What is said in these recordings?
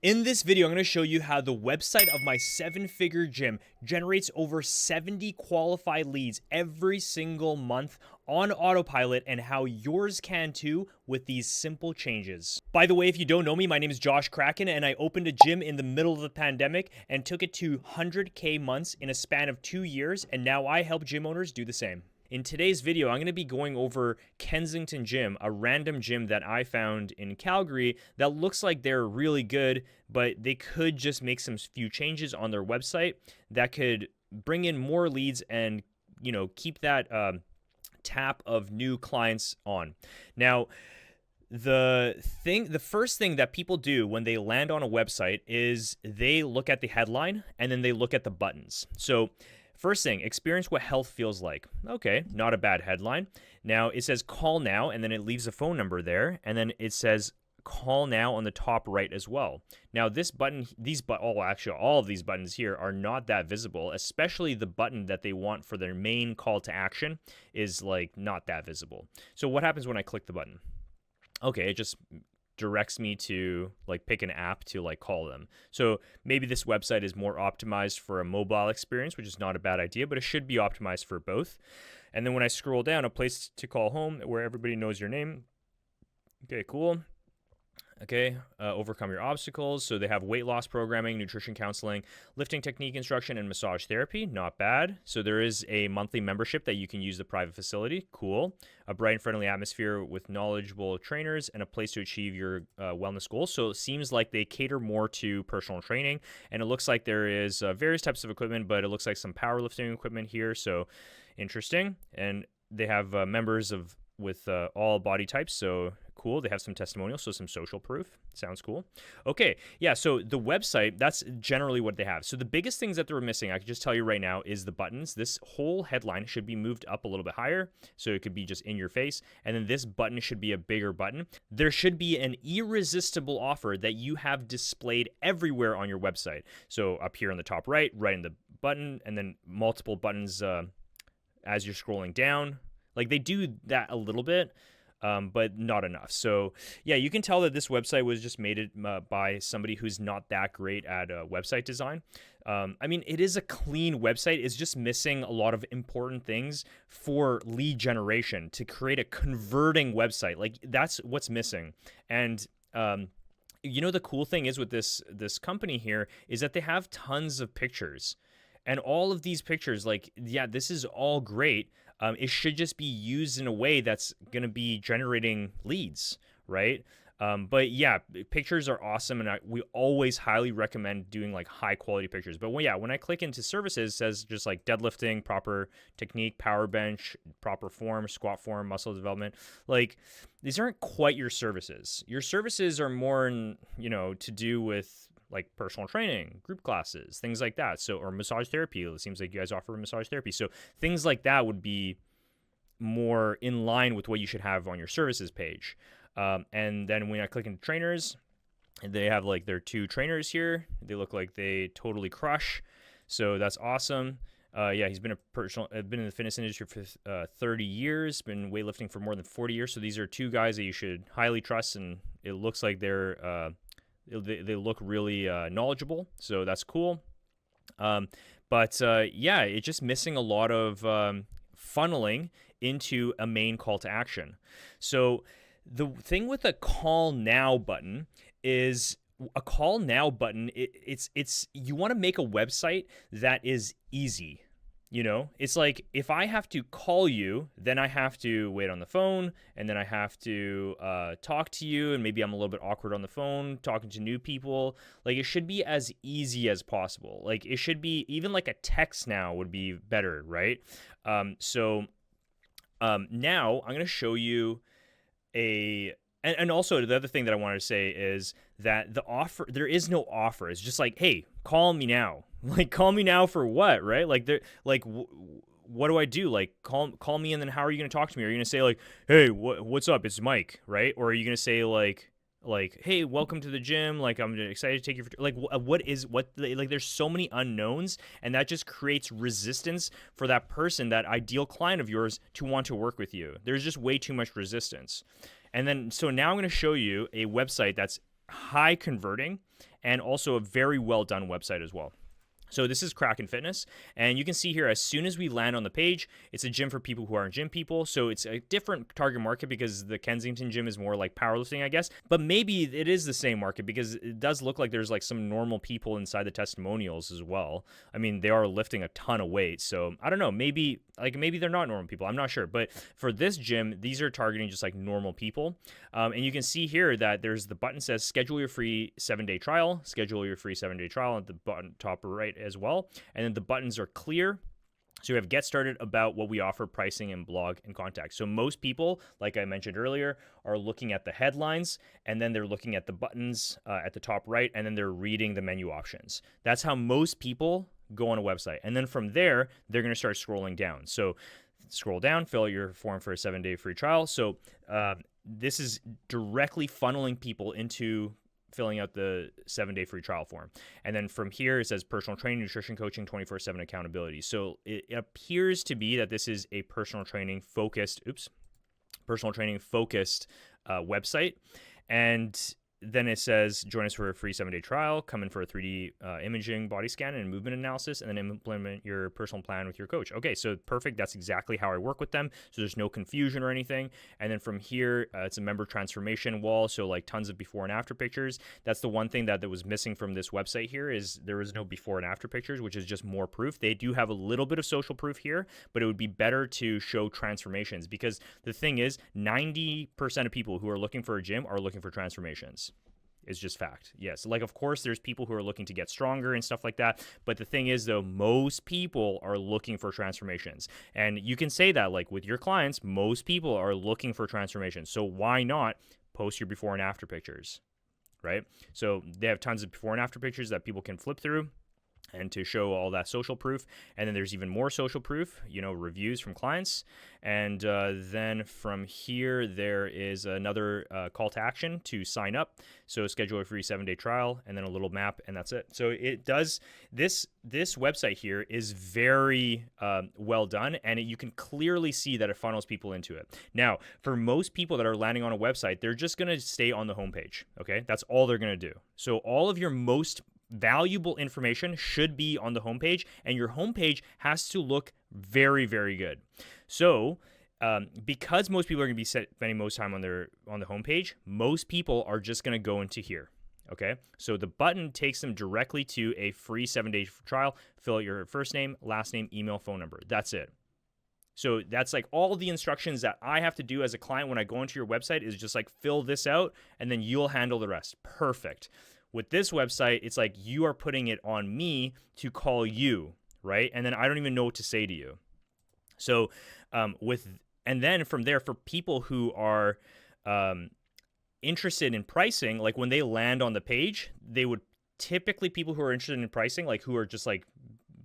In this video, I'm going to show you how the website of my 7-figure gym generates over 70 qualified leads every single month on autopilot, and how yours can too with these simple changes. By the way, if you don't know me, my name is Josh Kraken, and I opened a gym in the middle of the pandemic and took it to 100K months in a span of 2 years, and now I help gym owners do the same. In today's video, I'm going to be going over Kensington Gym, a random gym that I found in Calgary that looks like they're really good, but they could just make some few changes on their website that could bring in more leads and, keep that tap of new clients on. Now, the first thing that people do when they land on a website is they look at the headline and then they look at the buttons. So first thing, experience what health feels like. Okay, not a bad headline. Now it says call now, and then it leaves a phone number there, and then it says call now on the top right as well. Now this button, all of these buttons here are not that visible, especially the button that they want for their main call to action is like not that visible. So what happens when I click the button? Okay, it just directs me to like pick an app to like call them. So maybe this website is more optimized for a mobile experience, which is not a bad idea, but it should be optimized for both. And then when I scroll down, a place to call home where everybody knows your name. Okay, cool. Okay, overcome your obstacles. So they have weight loss programming, nutrition counseling, lifting technique instruction, and massage therapy. Not bad. So there is a monthly membership that you can use the private facility. Cool. A bright and friendly atmosphere with knowledgeable trainers and a place to achieve your wellness goals. So it seems like they cater more to personal training, and it looks like there is various types of equipment, but it looks like some powerlifting equipment here. So interesting. And they have members with all body types, so cool. They have some testimonials, so some social proof. Sounds cool. Okay, yeah, so the website, that's generally what they have. So the biggest things that they're missing, I can just tell you right now, is the buttons. This whole headline should be moved up a little bit higher, so it could be just in your face, and then this button should be a bigger button. There should be an irresistible offer that you have displayed everywhere on your website. So up here on the top right in the button, and then multiple buttons as you're scrolling down. Like they do that a little bit, but not enough. So yeah, you can tell that this website was just made by somebody who's not that great at website design. I mean, it is a clean website. It's just missing a lot of important things for lead generation to create a converting website. Like that's what's missing. And the cool thing is with this company here is that they have tons of pictures. And all of these pictures, like, yeah, this is all great. It should just be used in a way that's going to be generating leads, right? But yeah, pictures are awesome, and we always highly recommend doing like high quality pictures. But when I click into services, it says just like deadlifting, proper technique, power bench, proper form, squat form, muscle development. Like these aren't quite your services. Your services are more to do with like personal training, group classes, things like that. So, or massage therapy. It seems like you guys offer massage therapy. So things like that would be more in line with what you should have on your services page. And then when I click into trainers, they have like their 2 trainers here. They look like they totally crush. So that's awesome. Yeah, he's been been in the fitness industry for 30 years, been weightlifting for more than 40 years. So these are 2 guys that you should highly trust, and it looks like they look really knowledgeable, so that's cool. But yeah, it's just missing a lot of funneling into a main call to action. So the thing with a call now button is a call now button. It's you want to make a website that is easy. It's like if I have to call you, then I have to wait on the phone, and then I have to talk to you, and maybe I'm a little bit awkward on the phone talking to new people. Like it should be as easy as possible. Like it should be even like a text now would be better, right? So now I'm going to show you and also the other thing that I wanted to say is that the offer, there is no offer. It's just like, hey, call me now. Like, call me now for what, right? Like, what do I do? Like, call me, and then how are you going to talk to me? Are you going to say like, hey, what's up? It's Mike, right? Or are you going to say like, hey, welcome to the gym. Like, I'm excited to take you for like, there's so many unknowns, and that just creates resistance for that person, that ideal client of yours, to want to work with you. There's just way too much resistance. And then, so now I'm going to show you a website that's high converting, and also a very well done website as well. So this is Kraken Fitness, and you can see here as soon as we land on the page, it's a gym for people who aren't gym people. So it's a different target market because the Kensington gym is more like powerlifting, I guess. But maybe it is the same market because it does look like there's like some normal people inside the testimonials as well. I mean, they are lifting a ton of weight, so I don't know. Maybe they're not normal people. I'm not sure. But for this gym, these are targeting just like normal people. And you can see here that there's the button says schedule your free 7-day trial, schedule your free 7-day trial at the bottom top right as well. And then the buttons are clear. So we have get started, about, what we offer, pricing, and blog and contact. So most people, like I mentioned earlier, are looking at the headlines, and then they're looking at the buttons at the top right, and then they're reading the menu options. That's how most people go on a website. And then from there, they're going to start scrolling down. So scroll down, fill out your form for a 7-day free trial. So this is directly funneling people into filling out the 7-day free trial form. And then from here, it says personal training, nutrition coaching, 24/7 accountability. So it appears to be that this is a personal training focused website. And then it says, join us for a free 7-day trial, come in for a 3D imaging, body scan, and movement analysis, and then implement your personal plan with your coach. Okay, so perfect. That's exactly how I work with them. So there's no confusion or anything. And then from here, it's a member transformation wall. So like tons of before and after pictures. That's the one thing that was missing from this website here, is there is no before and after pictures, which is just more proof. They do have a little bit of social proof here, but it would be better to show transformations, because the thing is 90% of people who are looking for a gym are looking for transformations. It's just fact. Yes. Like, of course, there's people who are looking to get stronger and stuff like that. But the thing is, though, most people are looking for transformations. And you can say that, like, with your clients, most people are looking for transformations. So why not post your before and after pictures, right? So they have tons of before and after pictures that people can flip through and to show all that social proof. And then there's even more social proof, reviews from clients. And then from here, there is another call to action to sign up. So schedule a free 7-day trial, and then a little map, and that's it. So it does, this website here is very well done, and you can clearly see that it funnels people into it. Now, for most people that are landing on a website, they're just going to stay on the homepage, okay? That's all they're going to do. So all of your most valuable information should be on the homepage, and your homepage has to look very, very good. So because most people are going to be spending most time on the homepage, most people are just going to go into here. Okay, so the button takes them directly to a free 7-day trial. Fill out your first name, last name, email, phone number. That's it. So that's like all the instructions that I have to do as a client when I go into your website is just like fill this out, and then you'll handle the rest. Perfect. With this website, it's like you are putting it on me to call you, right? And then I don't even know what to say to you. So and then from there, for people who are interested in pricing, like when they land on the page, they would typically, people who are interested in pricing, like who are just like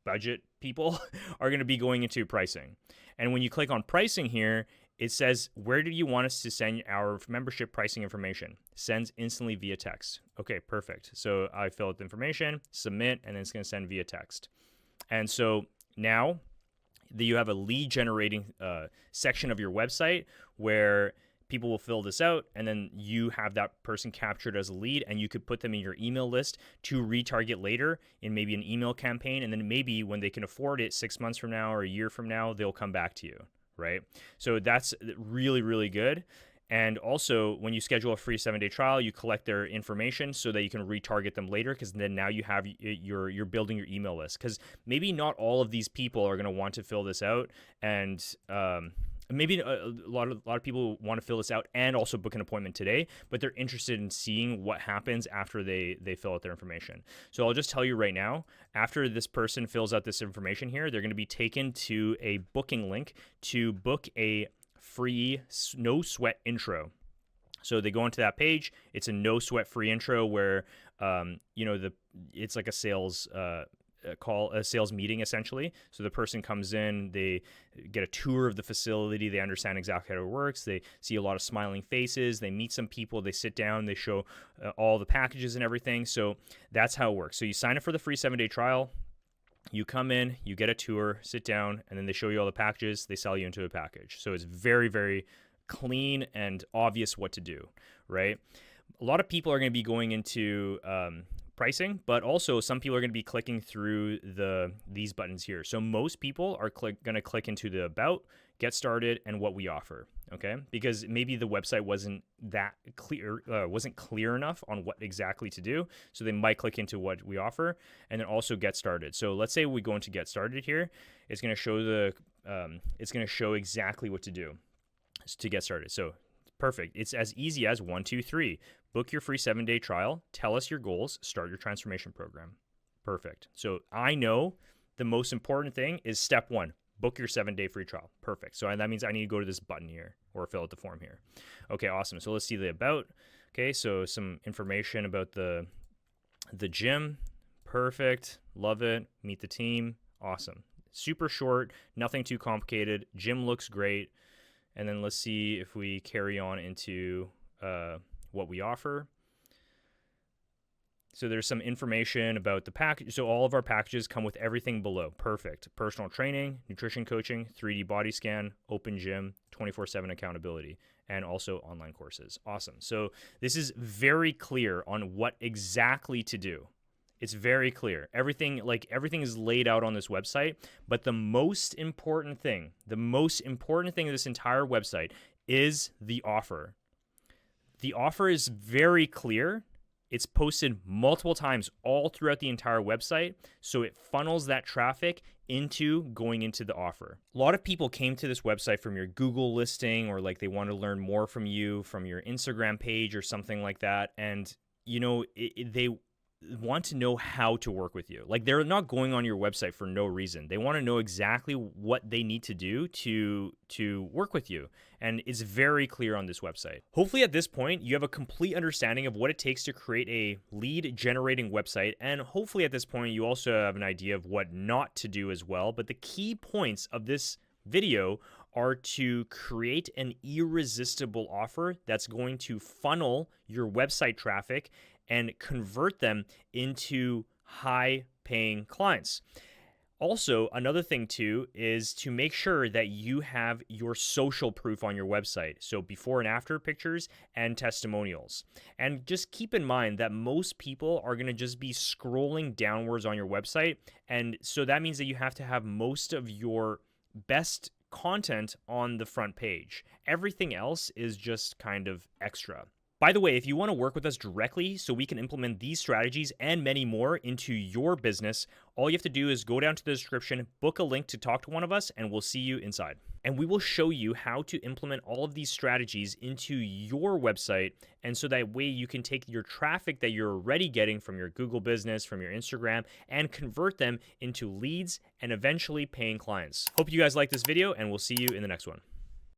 budget people, are going to be going into pricing. And when you click on pricing here, it says, where do you want us to send our membership pricing information? Sends instantly via text. Okay, perfect. So I fill out the information, submit, and then it's going to send via text. And so now you have a lead generating section of your website where people will fill this out, and then you have that person captured as a lead, and you could put them in your email list to retarget later in maybe an email campaign. And then maybe when they can afford it 6 months from now or a year from now, they'll come back to you. Right? So that's really, really good. And also, when you schedule a free 7-day trial, you collect their information so that you can retarget them later, because then now you have you're building your email list. Because maybe not all of these people are going to want to fill this out, and maybe a lot of people want to fill this out and also book an appointment today, but they're interested in seeing what happens after they fill out their information. So I'll just tell you right now, after this person fills out this information here, they're going to be taken to a booking link to book a free no sweat intro. So they go into that page. It's a no sweat free intro where it's like a sales a sales meeting essentially. So the person comes in, they get a tour of the facility, they understand exactly how it works, they see a lot of smiling faces, they meet some people, they sit down, they show all the packages and everything. So that's how it works. So you sign up for the free 7-day trial, you come in, you get a tour, sit down, and then they show you all the packages, they sell you into a package. So it's very, very clean and obvious what to do, right? A lot of people are going to be going into pricing, but also some people are going to be clicking through these buttons here. So most people are going to click into the about, get started, and what we offer. Okay, because maybe the website wasn't that clear, wasn't clear enough on what exactly to do, so they might click into what we offer, and then also get started. So let's say we go into get started here. It's going to show it's going to show exactly what to do to get started. So perfect. It's as easy as 1, 2, 3. Book your free 7-day trial. Tell us your goals. Start your transformation program. Perfect. So I know the most important thing is step 1. Book your 7-day free trial. Perfect. So that means I need to go to this button here or fill out the form here. Okay, awesome. So let's see the about. Okay, so some information about the gym. Perfect. Love it. Meet the team. Awesome. Super short. Nothing too complicated. Gym looks great. And then let's see if we carry on into what we offer. So there's some information about the package. So all of our packages come with everything below. Perfect. Personal training, nutrition coaching, 3D body scan, open gym, 24/7 accountability, and also online courses. Awesome. So this is very clear on what exactly to do. It's very clear. Everything is laid out on this website, but the most important thing of this entire website is the offer. The offer is very clear. It's posted multiple times all throughout the entire website, so it funnels that traffic into going into the offer. A lot of people came to this website from your Google listing, or like they want to learn more from you from your Instagram page or something like that, and they want to know how to work with you. Like, they're not going on your website for no reason. They want to know exactly what they need to do to work with you. And it's very clear on this website. Hopefully at this point, you have a complete understanding of what it takes to create a lead generating website. And hopefully at this point, you also have an idea of what not to do as well. But the key points of this video are to create an irresistible offer that's going to funnel your website traffic and convert them into high-paying clients. Also, another thing too is to make sure that you have your social proof on your website. So before and after pictures and testimonials. And just keep in mind that most people are going to just be scrolling downwards on your website. And so that means that you have to have most of your best content on the front page. Everything else is just kind of extra. By the way, if you want to work with us directly so we can implement these strategies and many more into your business, all you have to do is go down to the description, book a link to talk to one of us, and we'll see you inside. And we will show you how to implement all of these strategies into your website, and so that way you can take your traffic that you're already getting from your Google business, from your Instagram, and convert them into leads and eventually paying clients. Hope you guys like this video, and we'll see you in the next one.